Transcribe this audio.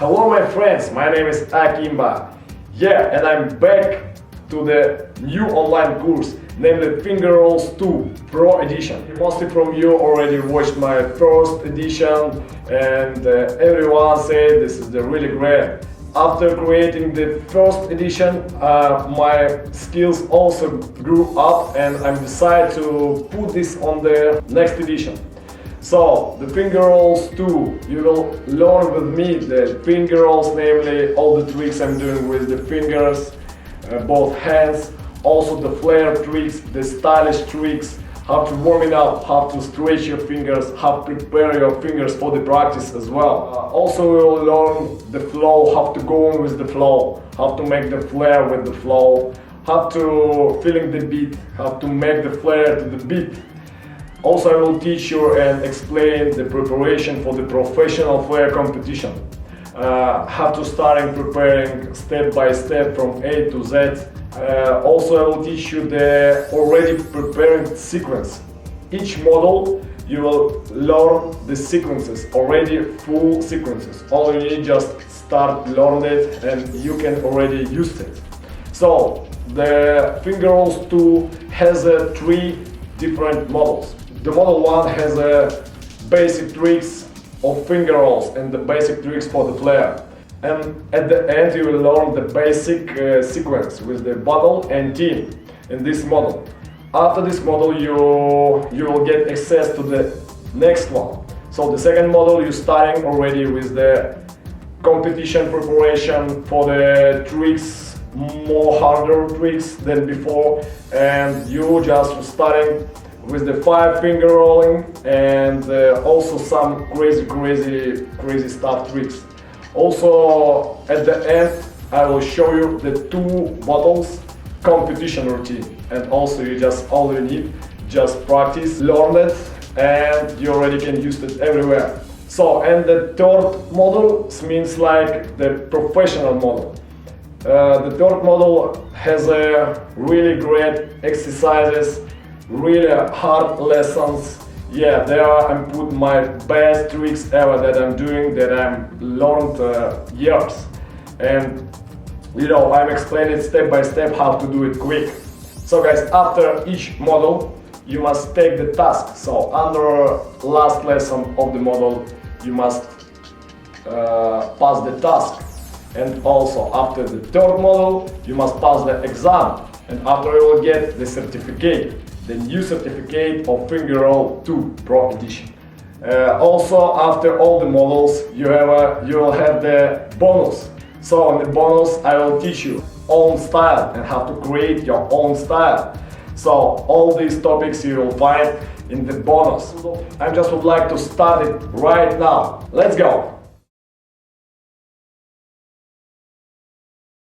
Hello my friends, my name is Akimba. Yeah, and I'm back to the new online course named Finger Rolls 2 Pro Edition. Mostly from you already watched my first edition and everyone said this is the really great. After creating the first edition, my skills also grew up and I decided to put this on the next edition. So, the finger rolls 2, you will learn with me the finger rolls, namely all the tricks I'm doing with the fingers, both hands, also the Flair tricks, the stylish tricks, how to warm it up, how to stretch your fingers, how to prepare your fingers for the practice as well. Also we will learn the flow, how to go on with the flow, how to make the Flair with the flow, how to feeling the beat, how to make the Flair to the beat. Also I will teach you and explain the preparation for the professional Flair competition. How to start preparing step by step from A to Z. Also I will teach you the already prepared sequence. Each model you will learn the sequences, already full sequences. All you need just start learn it and you can already use it. So the Finger Rolls 2 has 3 different models. The model 1 has basic tricks of finger rolls and the basic tricks for the Flair. And at the end you will learn the basic sequence with the bottle and team in this model. After this model you will get access to the next one. So the second model you're starting already with the competition preparation for the tricks, more harder tricks than before, and you just starting with the 5 finger rolling and also some crazy stuff tricks. Also at the end I will show you the 2 bottles competition routine, and also all you need just practice, learn it, and you already can use it everywhere. So, and the third model means like the professional model. The third model has a really great exercises, really hard lessons. Yeah, there I'm put my best tricks ever that I'm doing, that I'm learned years. And you know, I'm explaining step by step how to do it quick. So guys, after each model, you must take the task. So under last lesson of the model, you must pass the task. And also after the third model, you must pass the exam. And after you will get the certificate, the new certificate of Finger Roll 2 Pro Edition. Also after all the models, you will have the bonus. So in the bonus I will teach you own style and how to create your own style. So all these topics you will find in the bonus. I just would like to start it right now. Let's go!